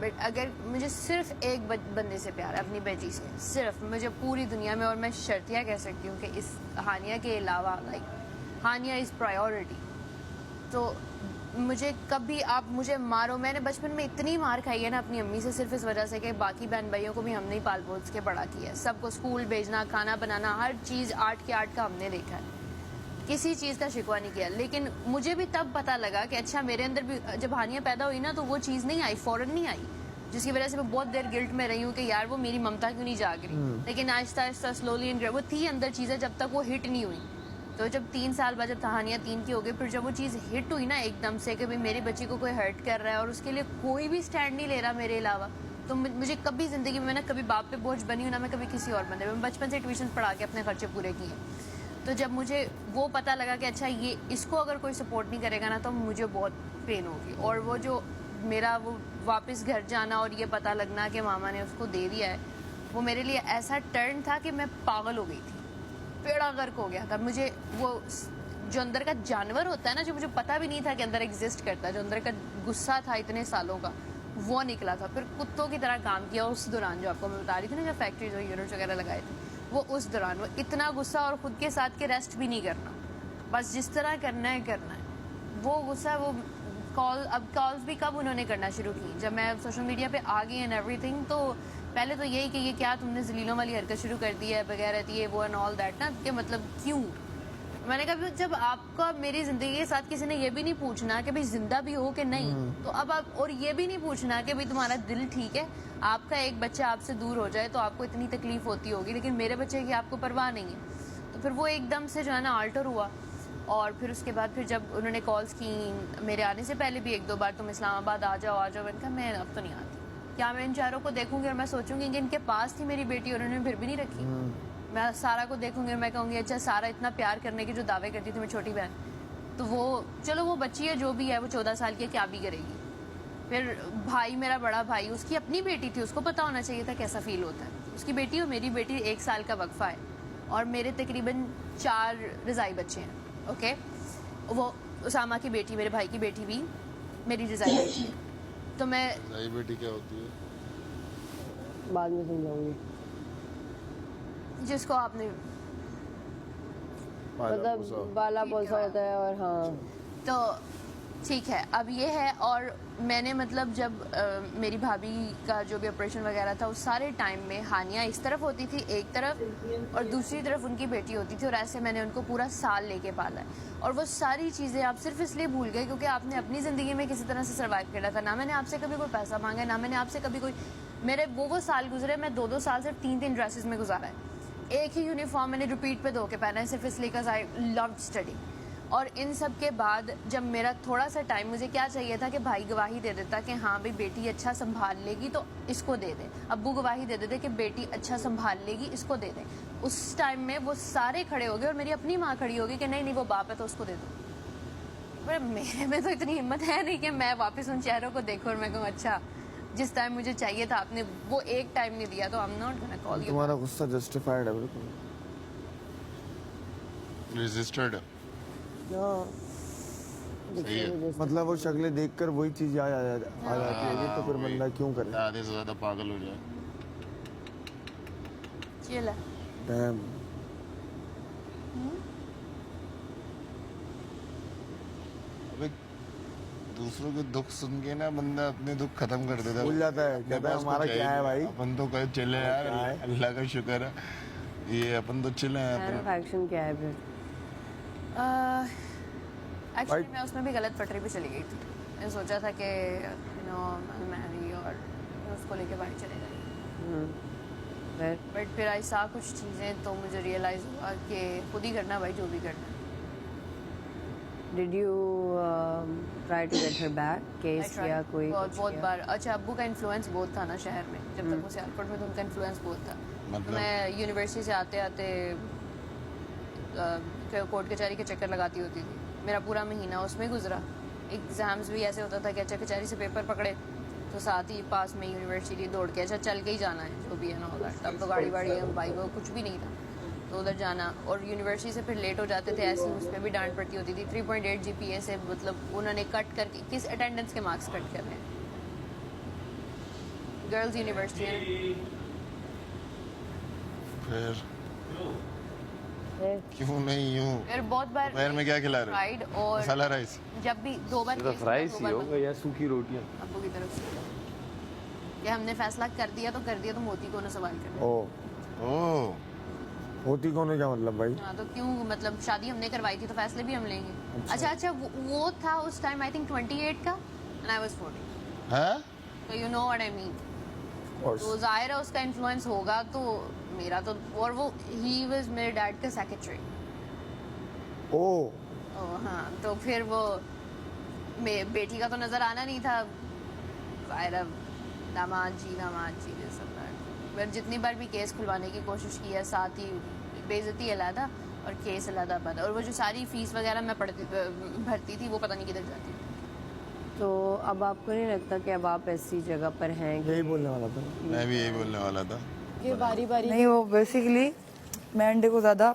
But अगर मुझे सिर्फ एक बंदे से प्यार है, अपनी बेटी से, सिर्फ मुझे पूरी दुनिया में, और मैं शर्तिया कह सकती हूँ कि इस हानिया के अलावा लाइक हानिया इज़ प्रायोरिटी। तो मुझे कभी आप मुझे मारो, मैंने बचपन में इतनी मार खाई है ना अपनी अम्मी से, सिर्फ इस वजह से कि बाकी बहन भाइयों को भी हमने ही पाल पोस के बड़ा किया है, सबको स्कूल भेजना, खाना बनाना, हर चीज़ 8 के 8 का हमने देखा है, किसी चीज़ का शिकवा नहीं किया। लेकिन मुझे भी तब पता लगा कि अच्छा मेरे अंदर भी जब हानिया पैदा हुई ना, तो वो चीज़ नहीं आई, फ़ौरन नहीं आई, जिसकी वजह से मैं बहुत देर गिल्ट में रही हूँ कि यार वो मेरी ममता क्यों नहीं जाग रही। लेकिन आहिस्ता आहिस्ता स्लोली एंड वो थी अंदर चीज़ें, जब तक वो हिट नहीं हुई। तो जब 3 साल बाद, जब कहानियाँ 3 की हो गई, फिर जब वो चीज़ हिट हुई ना एकदम से कि भाई मेरी बच्ची को कोई हर्ट कर रहा है और उसके लिए कोई भी स्टैंड नहीं ले रहा मेरे अलावा, तो मुझे कभी ज़िंदगी में, मैं कभी बाप पे बोझ बनी हूँ ना, मैं कभी किसी और बंदे, मैं बचपन से ट्यूशन पढ़ा के अपने खर्चे पूरे किए। तो जब मुझे वो पता लगा कि अच्छा ये इसको अगर कोई सपोर्ट नहीं करेगा ना, तो मुझे बहुत पेन होगी। और वो जो मेरा वो वापस घर जाना और ये पता लगना कि मामा ने उसको दे दिया है, वो मेरे लिए ऐसा टर्न था कि मैं पागल हो गई थी, पेड़ा गर्क हो गया था। मुझे वो जो अंदर का जानवर होता है ना, जो मुझे पता भी नहीं था कि अंदर एग्जिस्ट करता है, जो अंदर का गुस्सा था इतने सालों का, वो निकला था। फिर कुत्तों की तरह काम किया उस दौरान, जो आपको मैं बता रही थी ना, जो फैक्ट्रीज और यूनिट्स वगैरह लगाए थे, वो उस दौरान वो इतना गुस्सा, और खुद के साथ के रेस्ट भी नहीं करना, बस जिस तरह करना है करना है। वो गुस्सा, वो अब कॉल्स भी कब उन्होंने करना शुरू की, जब मैं सोशल मीडिया पे आ गई एंड एवरीथिंग। तो पहले तो यही कि ये क्या तुमने जलीलों वाली हरकत शुरू कर दी है बगैर ये वो एंड ऑल दैट ना, कि मतलब क्यों। मैंने कहा जब आपका मेरी ज़िंदगी के साथ किसी ने ये भी नहीं पूछना कि भाई जिंदा भी हो कि नहीं, तो अब आप, और ये भी नहीं पूछना कि भाई तुम्हारा दिल ठीक है, आपका एक बच्चा आपसे दूर हो जाए तो आपको इतनी तकलीफ होती होगी, लेकिन मेरे बच्चे की आपको परवाह नहीं है। तो फिर वो एकदम से जो है ना आल्टर हुआ। और फिर उसके बाद फिर जब उन्होंने कॉल्स की मेरे आने से पहले भी 1-2 बार, तुम इस्लामाबाद आ जाओ। मैंने कहा मैं अब तो नहीं आती, क्या मैं इन चारों को देखूंगी और मैं सोचूंगी कि इनके पास थी मेरी बेटी और उन्होंने फिर भी नहीं रखी। मैं सारा को देखूंगी और मैं कहूँगी अच्छा सारा इतना प्यार करने के जो दावे करती थी मेरी छोटी बहन, तो वो चलो वो बच्ची है जो भी है, वो 14 साल की है, क्या भी करेगी। फिर भाई, मेरा बड़ा भाई, उसकी अपनी बेटी थी, उसको पता होना चाहिए था कैसा फील होता है। उसकी बेटी और मेरी बेटी 1 साल का वक्फा है, और मेरे तकरीबन 4 रज़ाई बच्चे हैं। ओके, वो उसामा की बेटी, मेरे भाई की बेटी भी मेरी रज़ाई बेटी है। तो मैं, रज़ाई बेटी क्या होती है बाद में समझाऊंगी। जिसको आपने मतलब बाला पोसा होता है, और हाँ तो ठीक है। अब ये है, और मैंने मतलब जब मेरी भाभी का जो भी ऑपरेशन वगैरह था, उस सारे टाइम में हानिया इस तरफ होती थी एक तरफ, और दूसरी तरफ उनकी बेटी होती थी, और ऐसे मैंने उनको पूरा साल लेके पाला है। और वो सारी चीज़ें आप सिर्फ इसलिए भूल गए क्योंकि आपने अपनी ज़िंदगी में किसी तरह से सर्वाइव करा था। ना मैंने आपसे कभी कोई पैसा मांगा है, ना मैंने आपसे कभी कोई, मेरे वो साल गुजरे, मैं 2-2 साल सिर्फ 3-3 ड्रेसेस में गुजारा है। एक ही यूनिफॉर्म मैंने रिपीट पे धो के पहना है, सिर्फ इसलिए बिकॉज आई लव्ड स्टडी। और इन सब के बाद जब मेरा थोड़ा सा टाइम, मुझे क्या चाहिए था कि भाई गवाही दे देता कि हाँ भाई बेटी अच्छा संभाल लेगी तो इसको दे दे, अब्बू गवाही दे देते कि बेटी अच्छा संभाल लेगी, इसको दे दे। उस टाइम में वो सारे खड़े हो गए, और मेरी अपनी माँ खड़ी होगी कि नहीं नहीं वो बाप है तो उसको दे दो। पर मेरे में तो इतनी हिम्मत है नहीं कि मैं वापस उन चेहरों को देखूं और मैं कहूँ अच्छा जिस टाइम मुझे चाहिए था आपने वो एक टाइम नहीं दिया, तो I am not gonna call you. तुम्हारा गुस्सा जस्टिफाइड है बिल्कुल, रजिस्टर्ड है। सही है। मतलब वो शक्लें देखकर वही चीज याद आ जाती है, तो फिर बंदा क्यों करे, आधे से ज्यादा पागल हो जाए। चिल। डैम। अबे दूसरों के दुख सुन के ना बंदा अपने दुख खत्म कर देता है, भूल जाता है, कहता है हमारा क्या है भाई, अपन तो कहे चले यार, अल्लाह का शुक्र है, ये अपन तो चिल हैं। एक्शन क्या है फिर? एक्चुअली मैं उसमें भी गलत पटरी पे चली गई थी। मैंने सोचा था कि यू नो मैरी और उसको लेके बाहर चले जाएंगे, बट फिर ऐसा कुछ चीज़ें तो मुझे रियलाइज़ हुआ कि खुद ही करना भाई, जो भी करना। Did you try to get her back? Case या कोई बहुत बार। अच्छा, अब्बू का इन्फ्लुएंस बहुत था ना शहर में, जब तक वो सियालकोट में, तो उनका इन्फ्लुएंस बहुत था। मतलब? मैं यूनिवर्सिटी से आते आते कोर्ट कचहरी के चक्कर लगाती होती थी, मेरा पूरा महीना उसमें गुजरा। एग्ज़ाम्स भी ऐसे होता था कि अच्छा कचहरी से पेपर पकड़े तो साथ ही पास में यूनिवर्सिटी दौड़ के अच्छा चल के ही जाना है, जो भी है ना होगा। तब तो गाड़ी वाड़ी बाइक कुछ भी नहीं था, तो उधर जाना। और यूनिवर्सिटी से फिर लेट हो जाते थे, ऐसे उस पर भी डांट पड़ती होती थी। 3.8 GPA से मतलब उन्होंने कट करके, किस अटेंडेंस के मार्क्स कट कर रहे हैं। गर्ल्स यूनिवर्सिटी है। फिर फिर क्यों नहीं यूं? फिर बहुत बार दोपहर में क्या खिला रहे फ्राइड हो? और मसाला राइस। जब भी 2 बार ये तो केस फ्राइज हुआ, ही 2 बार होगा या सूखी रोटियां। अब्बू की तरफ से ये हमने फैसला कर दिया तो मोती को ना सवाल करना। ओ ओह होती कौन है क्या मतलब भाई? हाँ तो क्यों, मतलब शादी हमने करवाई थी तो फैसले भी हम लेंगे। अच्छा वो था उस टाइम आई थिंक 28 का एंड आई वाज 40, है? तो you know what I mean. और तो जाहिर है उसका इन्फ्लुएंस होगा, तो मेरा तो, और वो ही वाज मेरे डैड का सेक्रेटरी। ओ हाँ तो फिर वो बेटी का तो नजर आना नहीं था, जाहिर है दामाद जी ये सब। मैं जितनी बार भी केस खुलवाने की कोशिश की है, साथ ही बेइज्जती अलहदा और केस अलहदा बंद, और वो जो सारी फीस वगैरह मैं भरती थी वो पता नहीं किधर जाती थी। तो अब आपको नहीं लगता कि अब आप ऐसी जगह पर हैं कि यही बोलने वाला था। मैं भी यही बोलने वाला था। नहीं, वो बेसिकली मैं अंडे को ज़्यादा